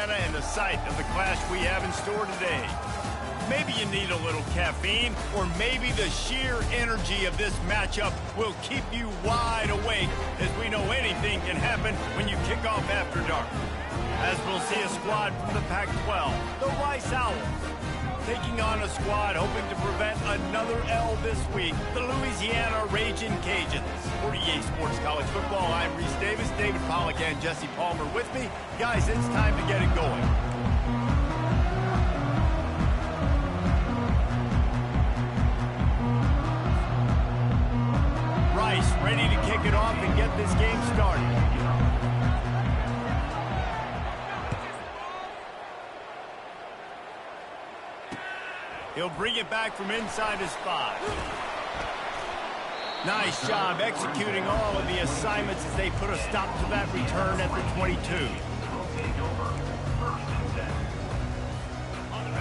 Louisiana and the sight of the clash we have in store today. Maybe you need a little caffeine, or maybe the sheer energy of this matchup will keep you wide awake, as we know anything can happen when you kick off after dark. As we'll see a squad from the Pac-12, the Rice Owls, taking on a squad hoping to prevent another L this week, the Louisiana Ragin' Cajuns. For EA Sports College Football, I'm Reese Davis, David Pollack, and Jesse Palmer with me. Guys, it's time to get it going. Rice ready to kick it off and get this game started. He'll bring it back from inside his 5. Nice job executing all of the assignments as they put a stop to that return at the 22.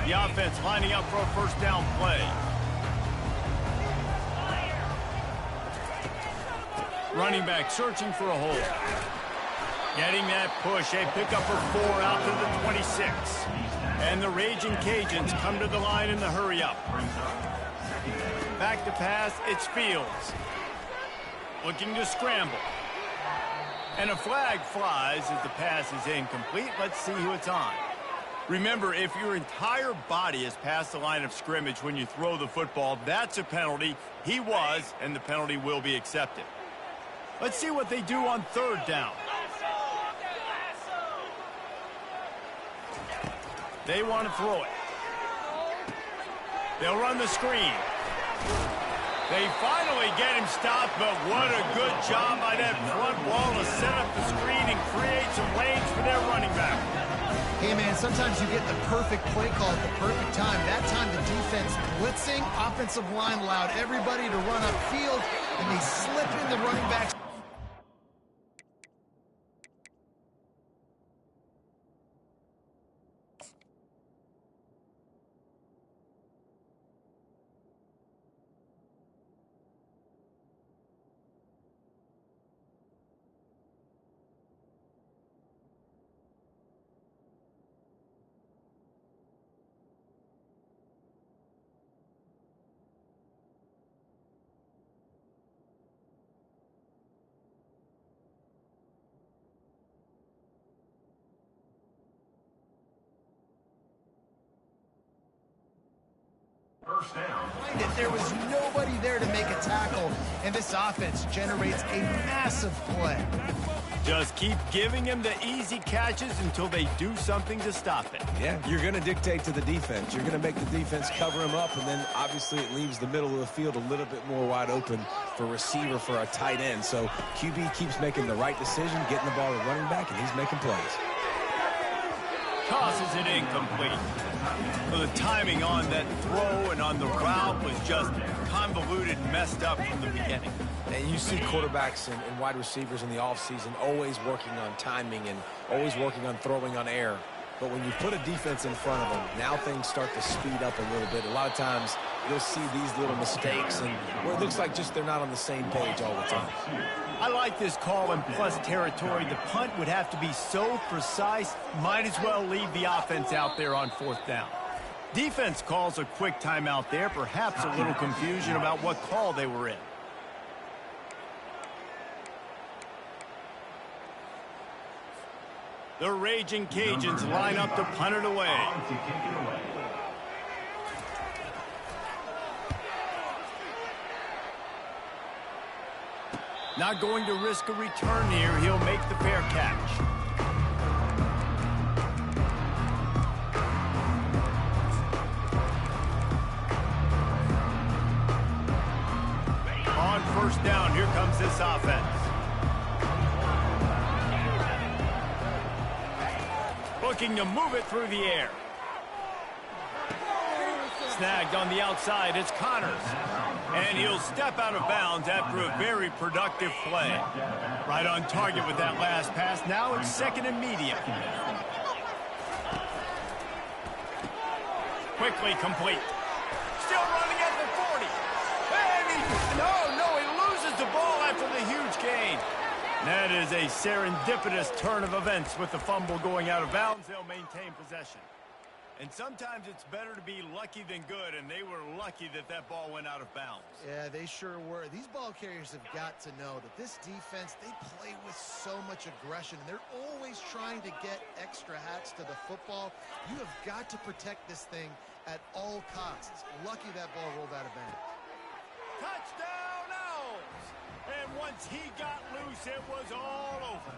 The offense lining up for a first down play. Running back searching for a hole. Getting that push, a pickup of 4 out to the 26. And the Ragin' Cajuns come to the line in the hurry-up. Back to pass, it's Fields. Looking to scramble. And a flag flies as the pass is incomplete. Let's see who it's on. Remember, if your entire body is past the line of scrimmage when you throw the football, that's a penalty. He was, and the penalty will be accepted. Let's see what they do on third down. They want to throw it. They'll run the screen. They finally get him stopped, but what a good job by that front wall to set up the screen and create some lanes for their running back. Hey, man, sometimes you get the perfect play call at the perfect time. That time the defense blitzing, offensive line allowed everybody to run upfield, and they slip in the running backs. First down. There was nobody there to make a tackle, and this offense generates a massive play. Just keep giving him the easy catches until they do something to stop it. Yeah, you're going to dictate to the defense. You're going to make the defense cover him up, and then obviously it leaves the middle of the field a little bit more wide open for receiver, for a tight end. So QB keeps making the right decision, getting the ball to running back, and he's making plays. Tosses it incomplete. Well, the timing on that throw and on the route was just convoluted and messed up from the beginning. And you see quarterbacks and wide receivers in the offseason always working on timing and always working on throwing on air. But when you put a defense in front of them, now things start to speed up a little bit. A lot of times you'll see these little mistakes and where it looks like just they're not on the same page all the time. I like this call in plus territory. The punt would have to be so precise, might as well leave the offense out there on fourth down. Defense calls a quick timeout there, perhaps a little confusion about what call they were in. The Ragin' Cajuns line up to punt it away. Not going to risk a return here. He'll make the fair catch. On first down, here comes this offense. Looking to move it through the air. Snagged on the outside, it's Connors. And he'll step out of bounds after a very productive play. Right on target with that last pass. Now it's second and medium. Quickly complete. Still running at the 40. And he loses the ball after the huge gain. That is a serendipitous turn of events with the fumble going out of bounds. They'll maintain possession. And sometimes it's better to be lucky than good, and they were lucky that that ball went out of bounds. Yeah, they sure were. These ball carriers have got to know that this defense, they play with so much aggression, and they're always trying to get extra hats to the football. You have got to protect this thing at all costs. Lucky that ball rolled out of bounds. Touchdown, Owls! And once he got loose, it was all over.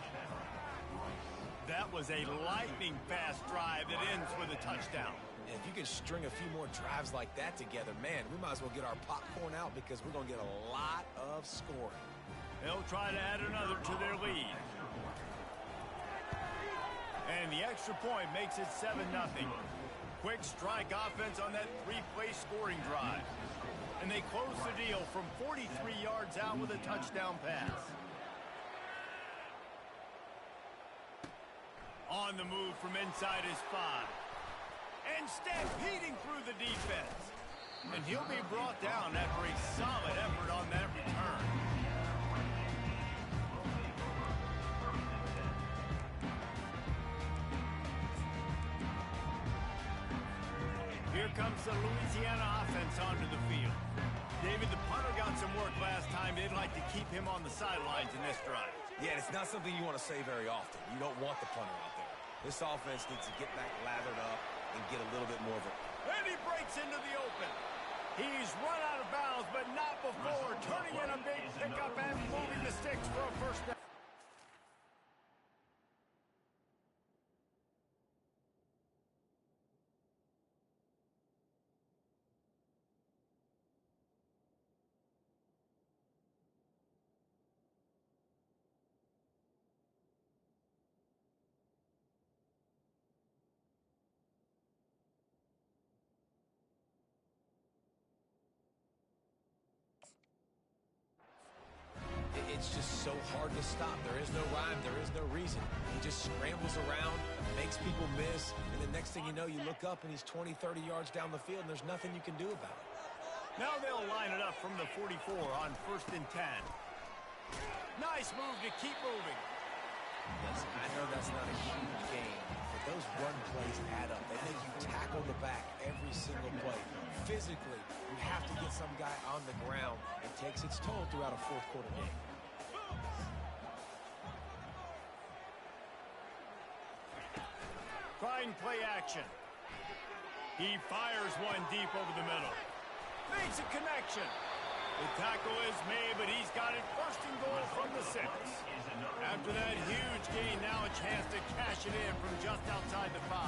That was a lightning-fast drive that ends with a touchdown. And if you can string a few more drives like that together, man, we might as well get our popcorn out because we're going to get a lot of scoring. They'll try to add another to their lead. And the extra point makes it 7-0. Quick strike offense on that three-play scoring drive. And they close the deal from 43 yards out with a touchdown pass. On the move from inside his 5. And stampeding through the defense. And he'll be brought down after a solid effort on that return. Here comes the Louisiana offense onto the field. David, the punter got some work last time. They'd like to keep him on the sidelines in this drive. Yeah, it's not something you want to say very often. You don't want the punter out there. This offense needs to get back lathered up and get a little bit more of it. And he breaks into the open. He's run out of bounds, but not before turning in a big pickup and moving the sticks for a first down. It's just so hard to stop. There is no rhyme. There is no reason. He just scrambles around, makes people miss, and the next thing you know, you look up and he's 20, 30 yards down the field, and there's nothing you can do about it. Now they'll line it up from the 44 on 1st and 10. Nice move to keep moving. Listen, I know that's not a huge game, but those run plays add up. They make you tackle the back every single play. Physically, you have to get some guy on the ground. It takes its toll throughout a fourth-quarter game. Trying play action. He fires one deep over the middle. Makes a connection. The tackle is made, but he's got it 1st and goal from the 6. After that huge gain, now a chance to cash it in from just outside the 5.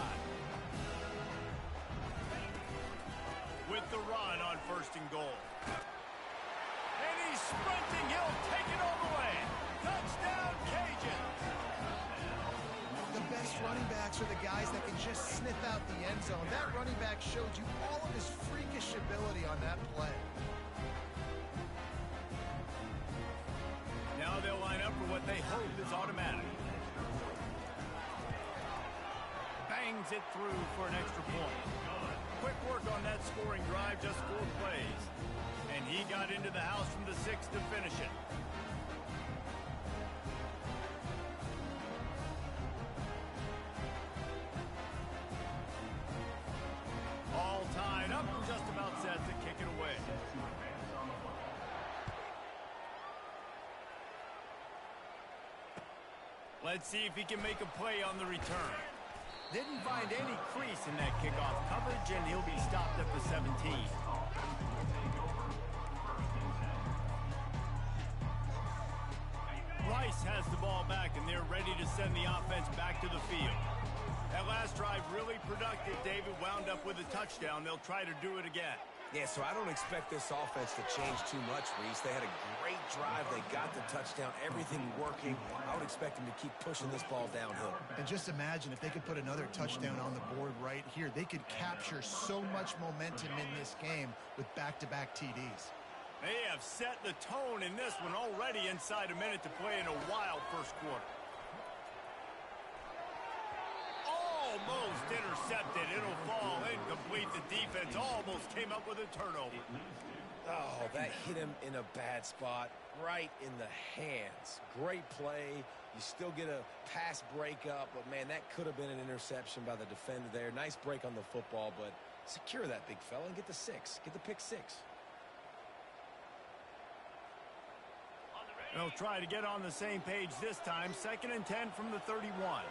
With the run on 1st and goal. And he's sprinting. He'll take it all the way. Touchdown, Cajuns. The best running backs are the guys that can just sniff out the end zone. That running back showed you all of his freakish ability on that play. Now they'll line up for what they hope is automatic. Bangs it through for an extra point. Quick work on that scoring drive, just 4 plays. And he got into the house from the 6 to finish it. All tied up and just about set to kick it away. Let's see if he can make a play on the return. Didn't find any crease in that kickoff coverage, and he'll be stopped at the 17. Rice has the ball back, and they're ready to send the offense back to the field. That last drive really productive. David wound up with a touchdown. They'll try to do it again. Yeah, so I don't expect this offense to change too much, Reese. They had a great drive. They got the touchdown, everything working. I would expect them to keep pushing this ball downhill. And just imagine if they could put another touchdown on the board right here. They could capture so much momentum in this game with back-to-back TDs. They have set the tone in this one already inside a minute to play in a wild first quarter. Almost intercepted. It'll fall incomplete. The defense almost came up with a turnover. Oh, that hit him in a bad spot, right in the hands. Great play. You still get a pass breakup, but, man, that could have been an interception by the defender there. Nice break on the football, but secure that big fella and get the 6. Get the pick 6. They'll try to get on the same page this time. 2nd and 10 from the 31.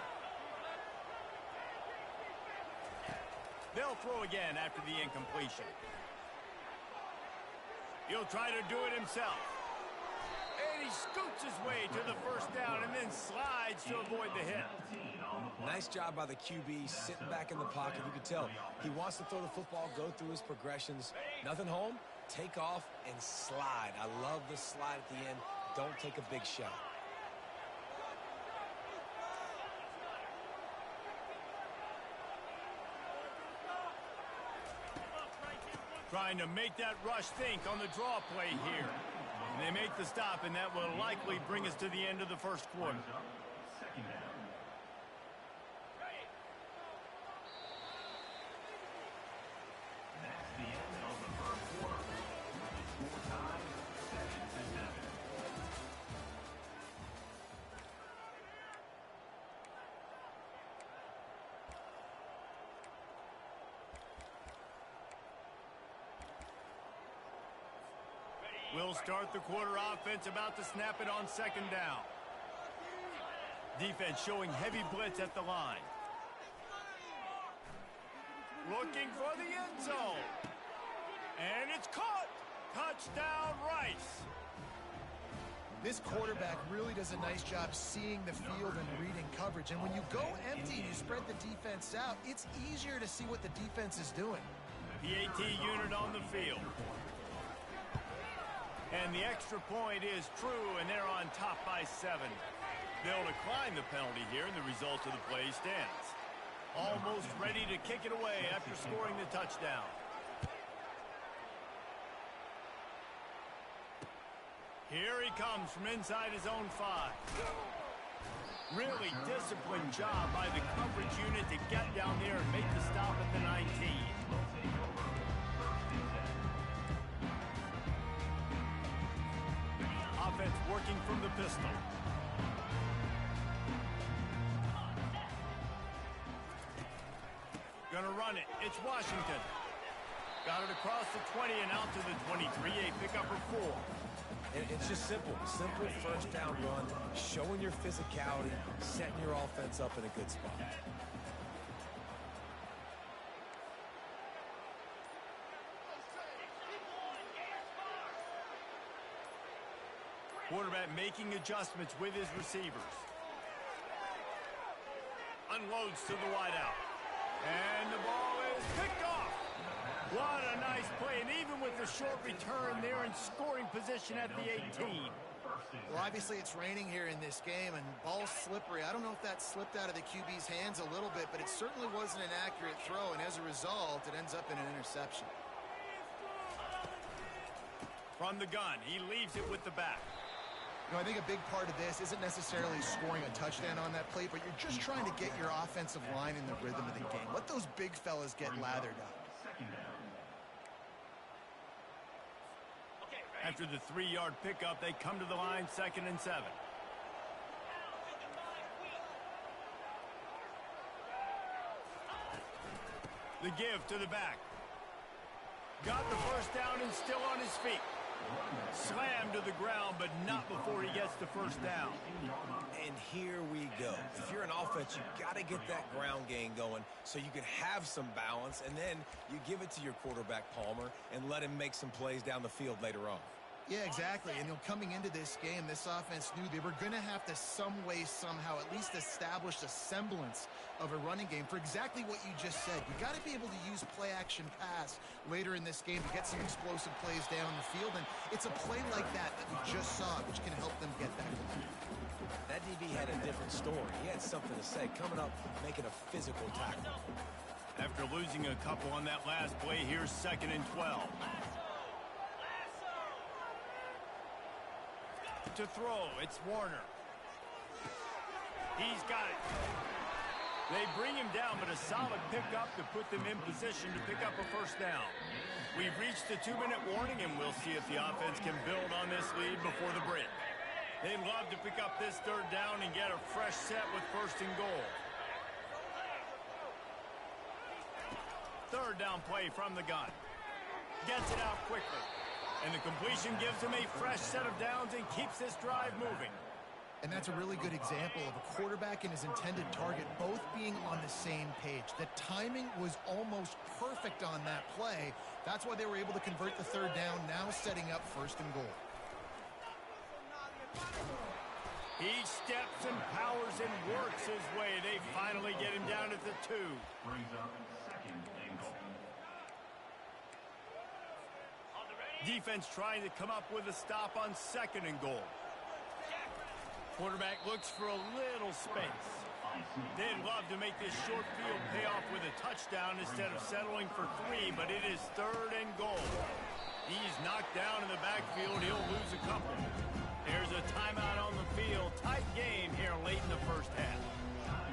They'll throw again after the incompletion. He'll try to do it himself. And he scoots his way to the first down and then slides to avoid the hit. Nice job by the QB, sitting back in the pocket. You can tell he wants to throw the football, go through his progressions. Nothing home, take off, and slide. I love the slide at the end. Don't take a big shot. Trying to make that rush think on the draw play here. And they make the stop, and that will likely bring us to the end of the first quarter. Second down. That's the end of the first quarter. Score time, 7-7. We'll start the quarter. Offense about to snap it on 2nd down. Defense showing heavy blitz at the line. Looking for the end zone. And it's caught. Touchdown, Rice. This quarterback really does a nice job seeing the field and reading coverage. And when you go empty and you spread the defense out, it's easier to see what the defense is doing. PAT unit on the field. And the extra point is true, and they're on top by 7. They'll decline the penalty here, and the result of the play stands. Almost ready to kick it away after scoring the touchdown. Here he comes from inside his own 5. Really disciplined job by the coverage unit to get down there and make the stop at the 19. Offense working from the pistol. Gonna run it. It's Washington. Got it across the 20 and out to the 23. A pickup for 4. And it's just simple. Simple first down run, showing your physicality, setting your offense up in a good spot. Quarterback making adjustments with his receivers. Unloads to the wideout. And the ball is picked off. What a nice play. And even with the short return, they're in scoring position at the 18. Well, obviously it's raining here in this game, and ball's slippery. I don't know if that slipped out of the QB's hands a little bit, but it certainly wasn't an accurate throw, and as a result, it ends up in an interception. From the gun, he leaves it with the back. You know, I think a big part of this isn't necessarily scoring a touchdown on that play, but you're just trying to get your offensive line in the rhythm of the game. Let those big fellas get lathered up. After the 3-yard pickup, they come to the line, 2nd and 7. The give to the back. Got the first down and still on his feet. Slammed to the ground, but not before he gets the first down. And here we go. If you're an offense, you got to get that ground game going so you can have some balance, and then you give it to your quarterback, Palmer, and let him make some plays down the field later on. Yeah, exactly. And coming into this game, this offense knew they were going to have to some way, somehow, at least establish a semblance of a running game for exactly what you just said. You got to be able to use play-action pass later in this game to get some explosive plays down the field. And it's a play like that we just saw, which can help them get that going. That DB had a different story. He had something to say, coming up, making a physical tackle. After losing a couple on that last play, here's 2nd and 12. To throw, it's Warner. He's got it. They bring him down, but a solid pickup to put them in position to pick up a first down. We've reached the 2-minute warning, and we'll see if the offense can build on this lead before the break. They'd love to pick up this third down and get a fresh set with first and goal. Third down play from the gun. Gets it out quickly. And the completion gives him a fresh set of downs and keeps this drive moving. And that's a really good example of a quarterback and his intended target both being on the same page. The timing was almost perfect on that play. That's why they were able to convert the third down, now setting up first and goal. He steps and powers and works his way. They finally get him down at the 2. Brings up second and goal. Defense trying to come up with a stop on second and goal. Quarterback looks for a little space. They'd love to make this short field pay off with a touchdown instead of settling for 3, but it is third and goal. He's knocked down in the backfield. He'll lose a couple. There's a timeout on the field. Tight game here late in the first half.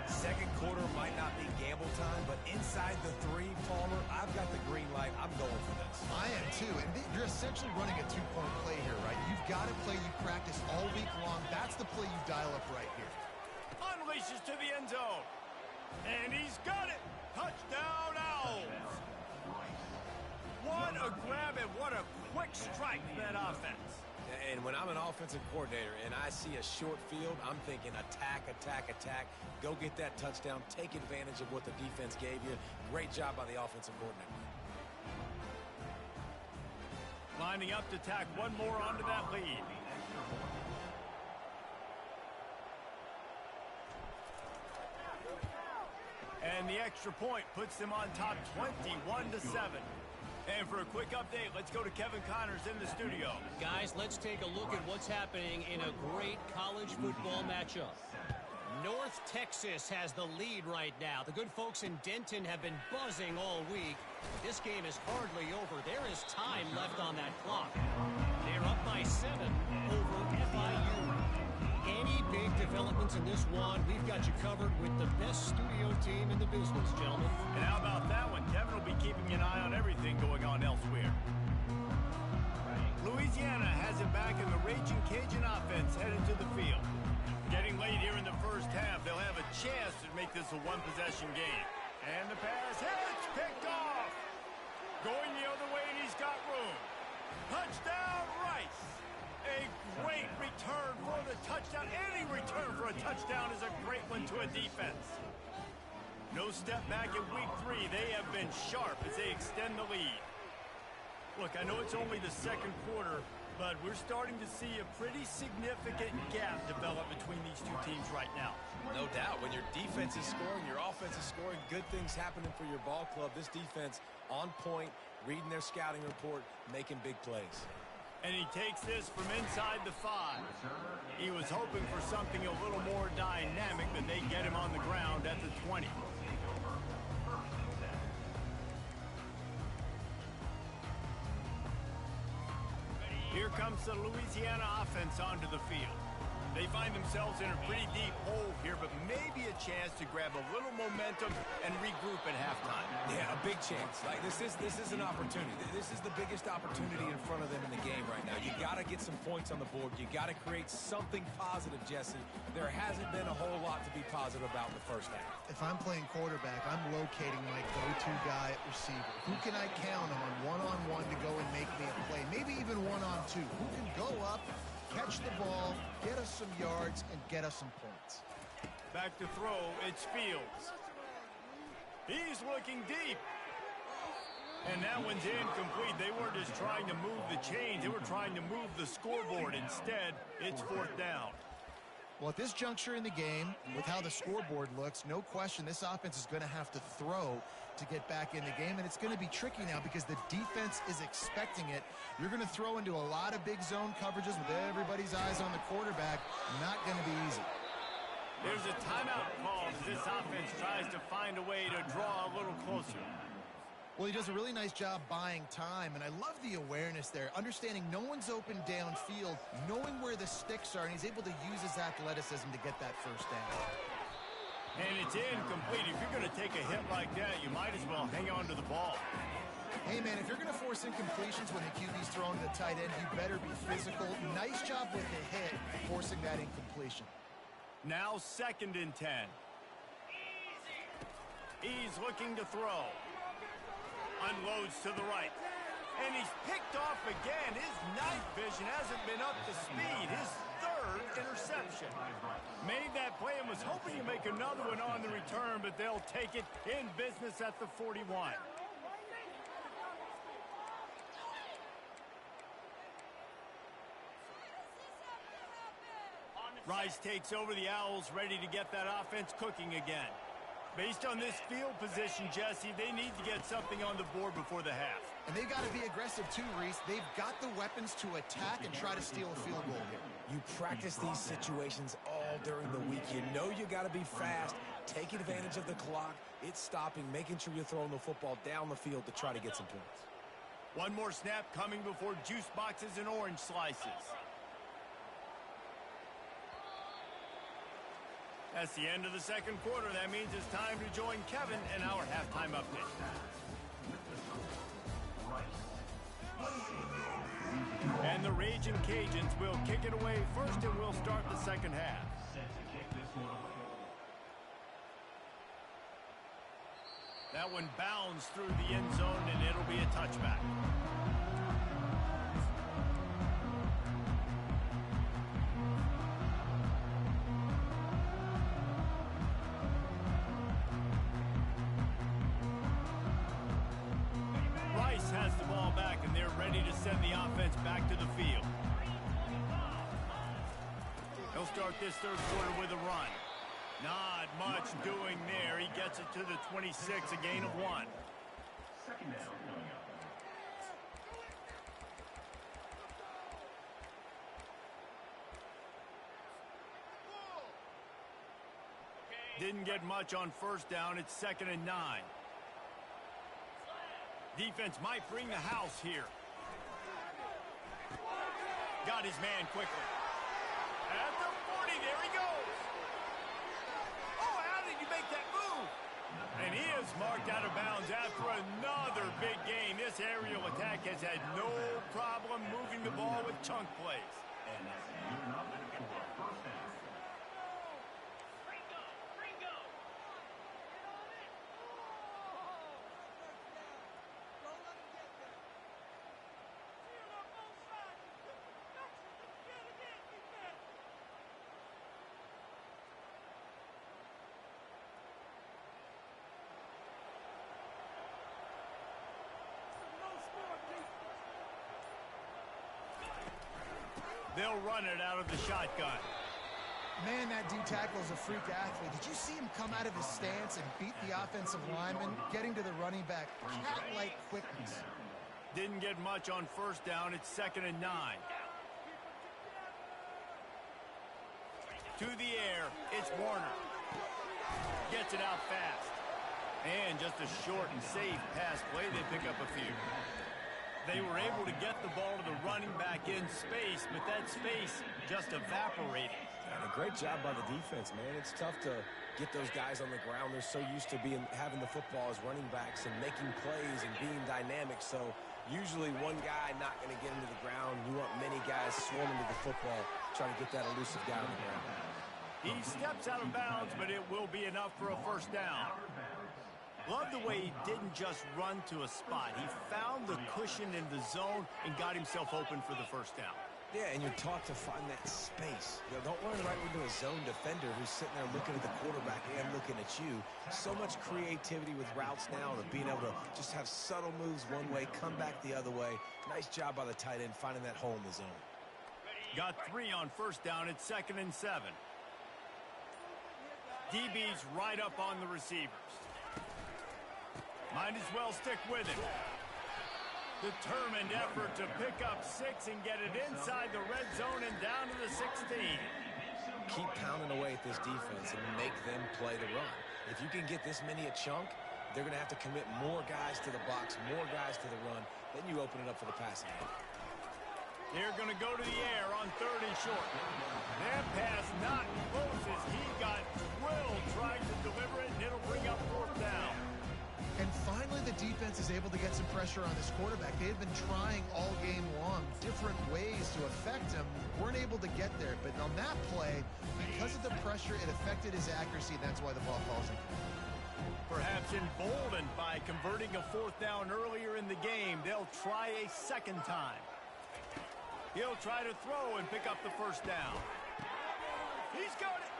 Second quarter might not be gamble time, but inside the 3, Palmer, I've got the green light. I'm going for this. I am too, and you're essentially running a 2-point play here, right? You've got a play you practice all week long. That's the play you dial up right here. Unleashes to the end zone. And he's got it. Touchdown, Owls. What a grab and what a quick strike for that offense. And when I'm an offensive coordinator and I see a short field, I'm thinking attack, attack, attack. Go get that touchdown. Take advantage of what the defense gave you. Great job by the offensive coordinator. Lining up to tack one more onto that lead. And the extra point puts them on top 21-7. And for a quick update, let's go to Kevin Connors in the studio. Guys, let's take a look at what's happening in a great college football matchup. North Texas has the lead right now. The good folks in Denton have been buzzing all week. This game is hardly over. There is time left on that clock. They're up by 7 over FIU. Any big developments in this one, we've got you covered with the best studio team in the business, gentlemen. And how about that one? Kevin will be keeping an eye on everything going on elsewhere. Louisiana has it back in the Raging Cajun offense headed to the field. Getting late here in the first half, they'll have a chance to make this a one-possession game. And the pass hits, picked off. Going the other way, and he's got room. Touchdown, Rice. A great return for the touchdown. Any return for a touchdown is a great one to a defense. No step back in week 3. They have been sharp as they extend the lead. Look, I know it's only the second quarter, but we're starting to see a pretty significant gap develop between these two teams right now. No doubt. When your defense is scoring, your offense is scoring, good things happening for your ball club. This defense on point, reading their scouting report, making big plays. And he takes this from inside the 5. He was hoping for something a little more dynamic, but they get him on the ground at the 20. Here comes the Louisiana offense onto the field. They find themselves in a pretty deep hole here, but maybe a chance to grab a little momentum and regroup at halftime. Yeah, a big chance. Like this is an opportunity. This is the biggest opportunity in front of them in the game right now. You got to get some points on the board. You got to create something positive, Jesse. There hasn't been a whole lot to be positive about in the first half. If I'm playing quarterback, I'm locating my go-to guy at receiver. Who can I count on one-on-one to go and make me a play? Maybe even one-on-2. Who can go up, catch the ball, get us some yards, and get us some points. Back to throw, it's Fields. He's looking deep. And that one's incomplete. They weren't just trying to move the chains. They were trying to move the scoreboard. Instead, it's fourth down. Well, at this juncture in the game, with how the scoreboard looks, no question this offense is going to have to throw to get back in the game, and it's going to be tricky now because the defense is expecting it. You're going to throw into a lot of big zone coverages with everybody's eyes on the quarterback. Not going to be easy. There's a timeout call as this offense tries to find a way to draw a little closer. Well, he does a really nice job buying time, and I love the awareness there, understanding no one's open downfield, knowing where the sticks are, and he's able to use his athleticism to get that first down. And it's incomplete. If you're going to take a hit like that, you might as well hang on to the ball. Hey, man, if you're going to force incompletions when the QB's throwing to the tight end, you better be physical. Nice job with the hit, forcing that incompletion. Now 2nd and 10. He's looking to throw. Unloads to the right. And he's picked off again. His night vision hasn't been up to speed. His 3rd interception. Made that play and was hoping to make another one on the return, but they'll take it in business at the 41. Rice takes over the Owls, ready to get that offense cooking again. Based on this field position, Jesse, they need to get something on the board before the half. And they've got to be aggressive too, Reese. They've got the weapons to attack and try to steal a field goal here. You practice these situations all during the week. You know you got to be fast, take advantage of the clock. It's stopping, making sure you're throwing the football down the field to try to get some points. One more snap coming before juice boxes and orange slices. That's the end of the 2nd quarter. That means it's time to join Kevin in our halftime update. And the Raging Cajuns will kick it away first, and we'll start the 2nd half. That one bounds through the end zone, and it'll be a touchback. Has the ball back, and they're ready to send the offense back to the field. He'll start this 3rd quarter with a run. Not much doing there. He gets it to the 26, a gain of 1. 2nd down coming up. Didn't get much on 1st down. It's 2nd and 9. Defense might bring the house here. Got his man quickly. At the 40, there he goes. Oh, how did you make that move? And he is marked out of bounds after another big gain. This aerial attack has had no problem moving the ball with chunk plays. And that's good enough for a 1st down. They'll run it out of the shotgun. Man, that D-tackle is a freak athlete. Did you see him come out of his stance and beat the offensive lineman, getting to the running back? Cat-like quickness. Didn't get much on 1st down. It's 2nd and 9. To the air, it's Warner. Gets it out fast. And just a short and safe pass play. They pick up a few. They were able to get the ball to the running back in space, but that space just evaporated. And a great job by the defense, man. It's tough to get those guys on the ground. They're so used to having the football as running backs and making plays and being dynamic. So usually one guy not going to get into the ground. You want many guys swarming to the football, trying to get that elusive guy on the ground. He steps out of bounds, but it will be enough for a 1st down. Love the way he didn't just run to a spot. He found the cushion in the zone and got himself open for the 1st down. Yeah, and you're taught to find that space. You know, don't run right into a zone defender who's sitting there looking at the quarterback and looking at you. So much creativity with routes now, to being able to just have subtle moves one way, come back the other way. Nice job by the tight end finding that hole in the zone. Got 3 on 1st down. It's 2nd and 7. DB's right up on the receivers. Might as well stick with it. Determined effort to pick up 6 and get it inside the red zone and down to the 16. Keep pounding away at this defense and make them play the run. If you can get this many a chunk, they're going to have to commit more guys to the box, more guys to the run. Then you open it up for the passing game. They're going to go to the air on 3rd and short. That pass not close as he got drilled trying to bring up fourth down. And finally, the defense is able to get some pressure on this quarterback. They had been trying all game long different ways to affect him. Weren't able to get there. But on that play, because of the pressure, it affected his accuracy. That's why the ball falls in. Perhaps emboldened by converting a fourth down earlier in the game, they'll try a second time. He'll try to throw and pick up the first down. He's got it.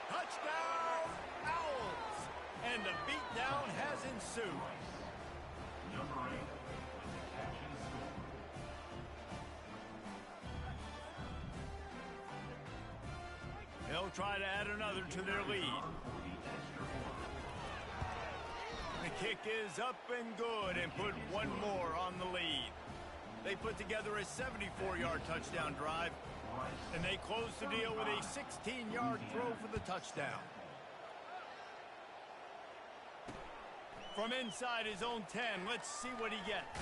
Touchdown, Owls. And the beatdown has ensued. Number 8, catch and score. They'll try to add another to their lead. The kick is up and good and put one more on the lead. They put together a 74-yard touchdown drive, and they close the deal with a 16-yard throw for the touchdown. From inside his own 10, let's see what he gets.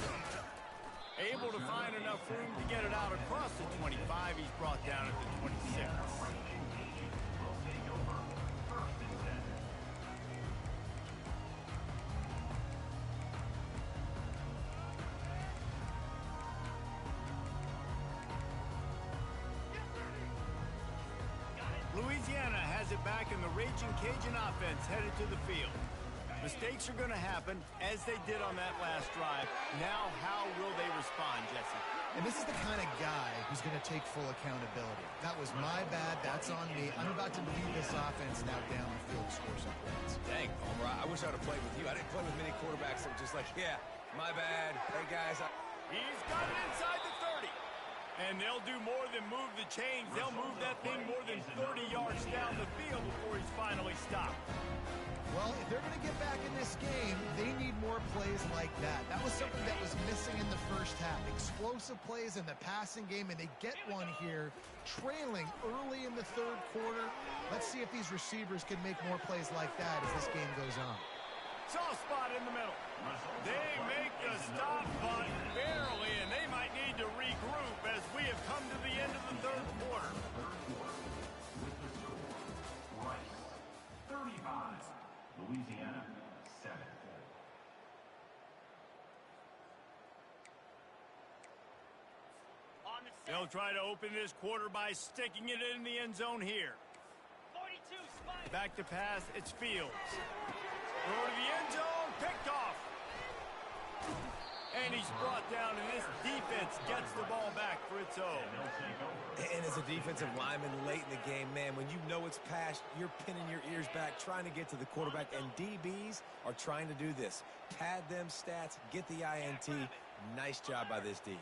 Able to find enough room to get it out across the 25. He's brought down at the 26. Louisiana has it back, and the Raging Cajun offense headed to the field. Mistakes are going to happen, as they did on that last drive. Now, how will they respond, Jesse? And this is the kind of guy who's going to take full accountability. That was my bad. That's on me. I'm about to lead this offense now down the field to score some points. Dang, Homer, I wish I would have played with you. I didn't play with many quarterbacks that were just like, yeah, my bad. Hey, guys. He's got it inside the 30. And they'll do more than move the chains. They'll move that thing more than 30 yards down the field before he's finally stopped. Well, if they're going to get back in this game, they need more plays like that. That was something that was missing in the first half. Explosive plays in the passing game, and they get one here, trailing early in the third quarter. Let's see if these receivers can make more plays like that as this game goes on. Soft spot in the middle. They make the stop, but barely, and they might need to regroup as we have come to the end of the third quarter. With the score, Rice, 35. Louisiana, 7. They'll try to open this quarter by sticking it in the end zone here. 42, spike. Back to pass, it's Fields. Throw to the end zone, picked off. And he's brought down, and this defense gets the ball back for its own. And as a defensive lineman late in the game, man, when you know it's passed, you're pinning your ears back, trying to get to the quarterback, and DBs are trying to do this. Pad them stats, get the INT. Nice job by this D.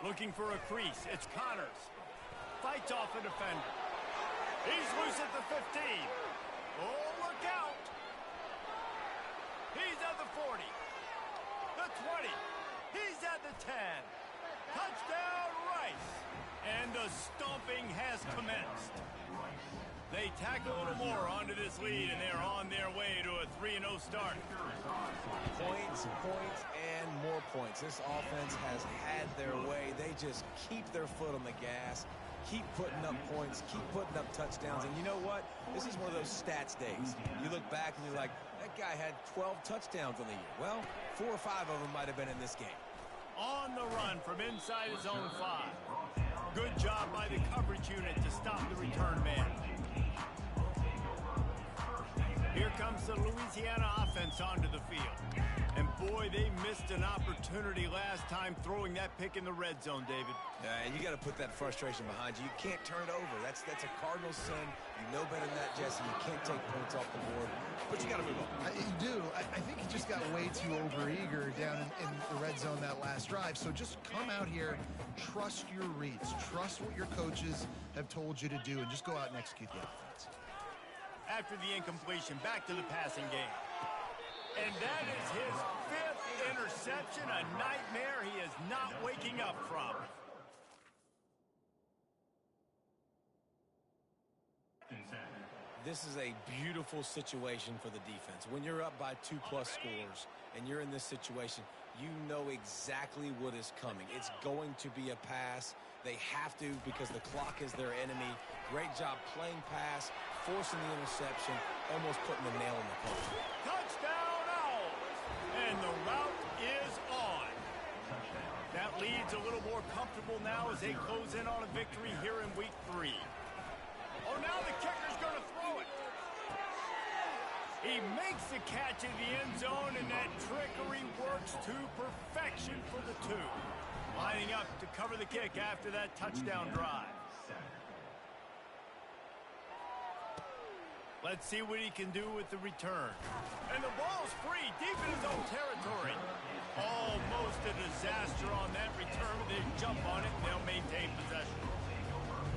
Looking for a crease, it's Connors. Fights off a defender. He's loose at the 15. Oh, look out. He's at the 40. The 20. He's at the 10. Touchdown, Rice. And the stomping has commenced. They tack a little more onto this lead, and they're on their way to a 3-0 start. Points, points, and more points. This offense has had their way. They just keep their foot on the gas, keep putting up points, keep putting up touchdowns. And you know what? This is one of those stats days. You look back and you're like, that guy had 12 touchdowns on the year. Well, 4 or 5 of them might have been in this game. On the run from inside his own 5. Good job by the coverage unit to stop the return man. Here comes the Louisiana offense onto the field. And boy, they missed an opportunity last time throwing that pick in the red zone, David. And you got to put that frustration behind you. You can't turn it over. That's a cardinal sin. You know better than that, Jesse. You can't take points off the board. But you got to move on. You do. I think he just got way too overeager down in the red zone that last drive. So just come out here, trust your reads, trust what your coaches have told you to do, and just go out and execute the offense. After the incompletion, back to the passing game. And that is his 5th interception, a nightmare he is not waking up from. This is a beautiful situation for the defense. When you're up by 2+ scores and you're in this situation, you know exactly what is coming. It's going to be a pass. They have to because the clock is their enemy. Great job playing pass, forcing the interception, almost putting the nail in the coffin. Touchdown Owls! And the route is on. That lead's a little more comfortable now as they close in on a victory here in week 3. Oh, now the kicker's going to throw it. He makes the catch in the end zone, and that trickery works to perfection for the 2. Lining up to cover the kick after that touchdown drive. Let's see what he can do with the return. And the ball's free, deep in his own territory. Almost a disaster on that return. They jump on it, and they'll maintain possession.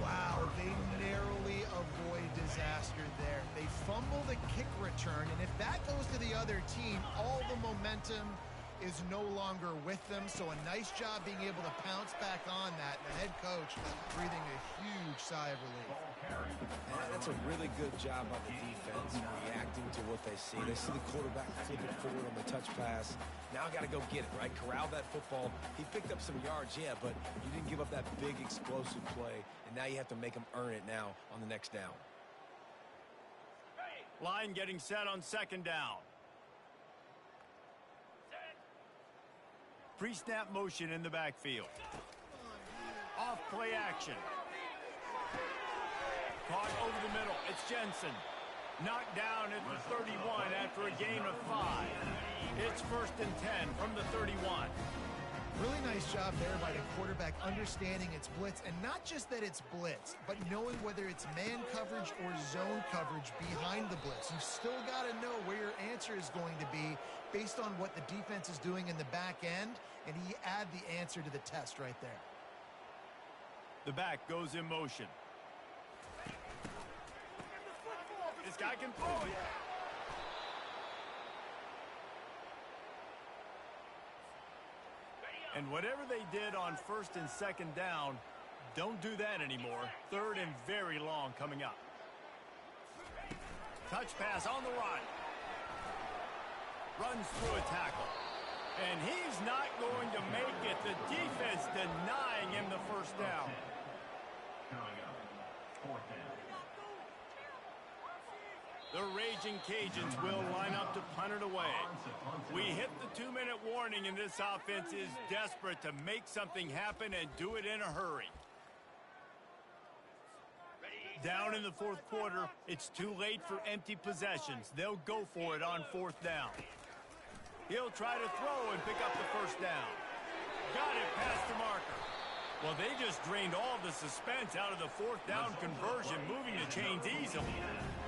Wow, they narrowly avoid disaster there. They fumble the kick return, and if that goes to the other team, all the momentum is no longer with them. So a nice job being able to pounce back on that. And the head coach breathing a huge sigh of relief. And that's a really good job by the defense, reacting to what they see. They see the quarterback flipping forward on the touch pass. Now I got to go get it, right? Corral that football. He picked up some yards, yeah, but you didn't give up that big explosive play. And now you have to make them earn it now on the next down. Line getting set on second down. Pre-snap motion in the backfield. Off play action. Caught over the middle. It's Jensen. Knocked down at the 31 after a gain of 5. It's 1st and 10 from the 31. Really nice job there by the quarterback understanding it's blitz, and not just that it's blitz, but knowing whether it's man coverage or zone coverage behind the blitz. You've still got to know where your answer is going to be based on what the defense is doing in the back end, and he add the answer to the test right there. The back goes in motion. This guy can throw it. And whatever they did on 1st and 2nd down, don't do that anymore. 3rd and very long coming up. Touch pass on the run. Runs through a tackle. And he's not going to make it. The defense denying him the 1st down. Coming up, 4th down. The Raging Cajuns will line up to punt it away. We hit the 2-minute warning, and this offense is desperate to make something happen and do it in a hurry. Down in the 4th quarter, it's too late for empty possessions. They'll go for it on 4th down. He'll try to throw and pick up the 1st down. Got it past the marker. Well, they just drained all the suspense out of the 4th down conversion, moving the chains easily.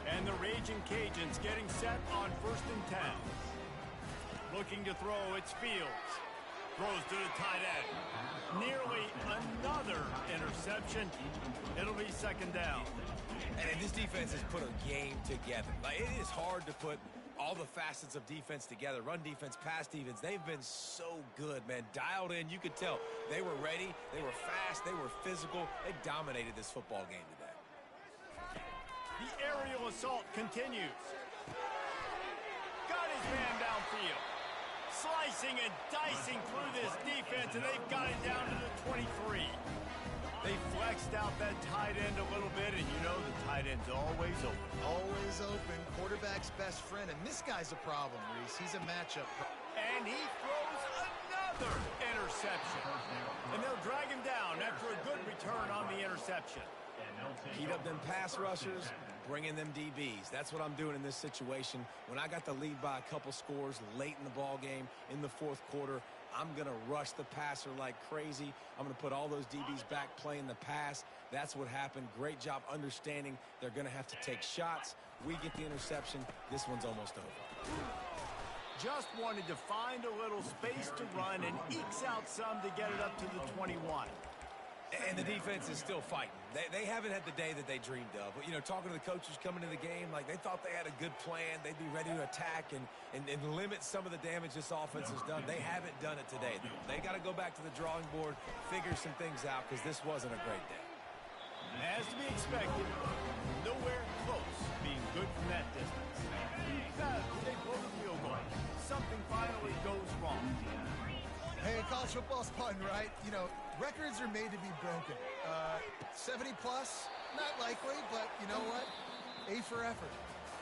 And the Raging Cajuns getting set on 1st and 10. Looking to throw, it's Fields. Throws to the tight end. Nearly another interception. It'll be 2nd down. And this defense has put a game together. Like, it is hard to put all the facets of defense together. Run defense, pass defense. They've been so good, man. Dialed in. You could tell they were ready. They were fast. They were physical. They dominated this football game today. The aerial assault continues. Got his man downfield. Slicing and dicing through this defense, and they've got it down to the 23. They flexed out that tight end a little bit, and you know the tight end's always open. Always open, quarterback's best friend, and this guy's a problem, Reese. He's a matchup. And he throws another interception. And they'll drag him down after a good return on the interception. Heat up them pass rushers, bring in them DBs. That's what I'm doing in this situation. When I got the lead by a couple scores late in the ball game in the 4th quarter, I'm going to rush the passer like crazy. I'm going to put all those DBs back playing the pass. That's what happened. Great job understanding they're going to have to take shots. We get the interception. This one's almost over. Just wanted to find a little space to run and ekes out some to get it up to the 21. And the defense is still fighting. They haven't had the day that they dreamed of. But, you know, talking to the coaches coming to the game, like they thought they had a good plan. They'd be ready to attack and limit some of the damage this offense has done. They haven't done it today, though. They got to go back to the drawing board, figure some things out, because this wasn't a great day. As to be expected, nowhere close being good from that distance. They blow the field goal. Something finally goes wrong. Hey, college football's fun, right? You know, records are made to be broken. 70 plus, not likely, but you know what? A for effort.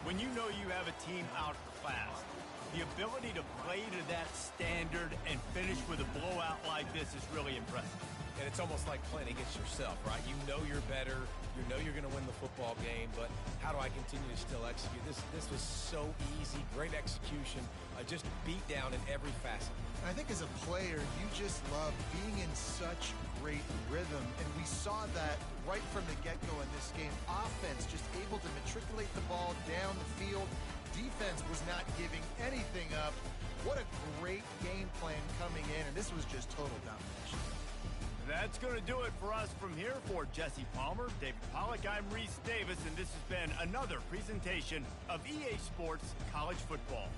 When you know you have a team outclassed, the ability to play to that standard and finish with a blowout like this is really impressive. And it's almost like playing against yourself, right? You know you're better. You know you're going to win the football game, but how do I continue to still execute? This was so easy. Great execution. Just beat down in every facet. And I think as a player, you just love being in such great rhythm. And we saw that right from the get-go in this game. Offense just able to matriculate the ball down the field. Defense was not giving anything up. What a great game plan coming in, and this was just total domination. That's going to do it for us from here. For Jesse Palmer, David Pollack, I'm Reese Davis, and this has been another presentation of EA Sports College Football.